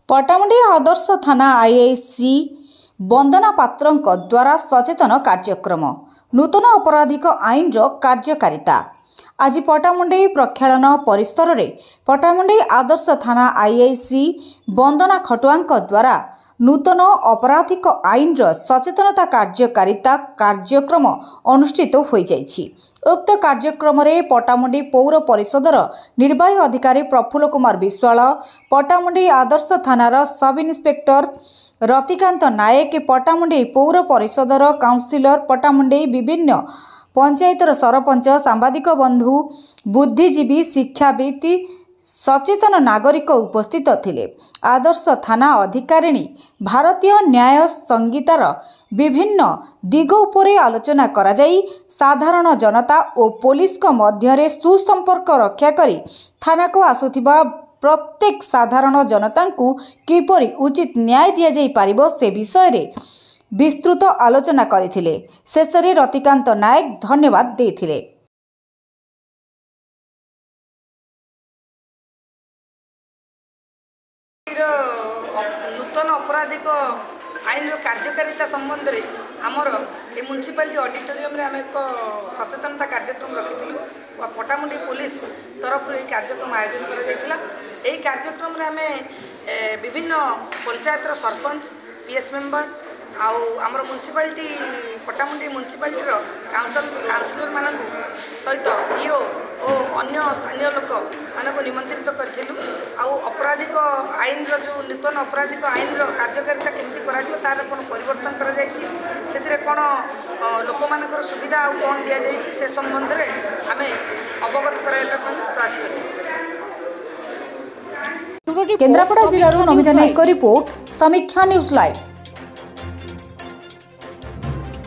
पटामुंडी आदर्श थाना आईआईसी वंदना पात्र द्वारा सचेतन कार्यक्रम नूतन आपराधिक आईन कार्यकारिता आज पटामुंडी प्रक्षालन परिसर में पटामुंडी आदर्श थाना आईआईसी वंदना खटुआ द्वारा नूतन आपराधिक आईन सचेतनता कार्यकारिता कार्यक्रम अनुष्ठित हो जाइछि। उक्त कार्यक्रम में पटामुंडी पौर परिषदर निर्वाही अधिकारी प्रफुल्ल कुमार विश्वाल, पटामुंडी आदर्श थानार सब इन्स्पेक्टर रतिकांत नायक, पटामुंडी पौर परिषदर काउंसिलर, पटामुंडी विभिन्न पंचायतर सरपंच, सांबादिक बंधु, बुद्धिजीवी, शिक्षाविद, सचेतन नागरिक उपस्थित थिले। आदर्श थाना अधिकारिणी भारतीय न्याय संहितार विभिन्न दिग उपरे आलोचना करा जाई साधारण जनता और पुलिस को मध्य सुसंपर्क रक्षा करी थाना को आसुथिबा प्रत्येक साधारण जनता को किपरि उचित न्याय दिया जाई पारिबो से विषय रे विस्तृत आलोचना करथिले। शेषरे रतिकांत नायक धन्यवाद देथिले। नूतन आपराधिक आईन कार्यकारिता संबंध में आमर ये म्युनिसिपालिटी ऑडिटोरियम रे आम एक सचेतनता कार्यक्रम रखी पटामुंडी पुलिस तरफ ये कार्यक्रम आयोजन कर कार्यक्रम रे आम विभिन्न पंचायतर सरपंच, पीएस मेंबर आमर म्युनिसिपालिटी पटामुंडी म्युनिसिपालिटी काउंसिलर मान सहित ईओ और अन्य स्थानीय लोक मानक निमंत्रित करूँ। आपराधिक आईन जो नूतन आपराधिक आईन कार्यकारिता केमती तार कौन परिवर्तन कर कौन लोक मान सुविधा आ कौन दि जाए से संबंध में आम अवगत कराइबा प्रयास करूँ। केन्द्रापड़ा जिल्लार नमिता नायक रिपोर्ट समीक्षा न्यूज लाइव।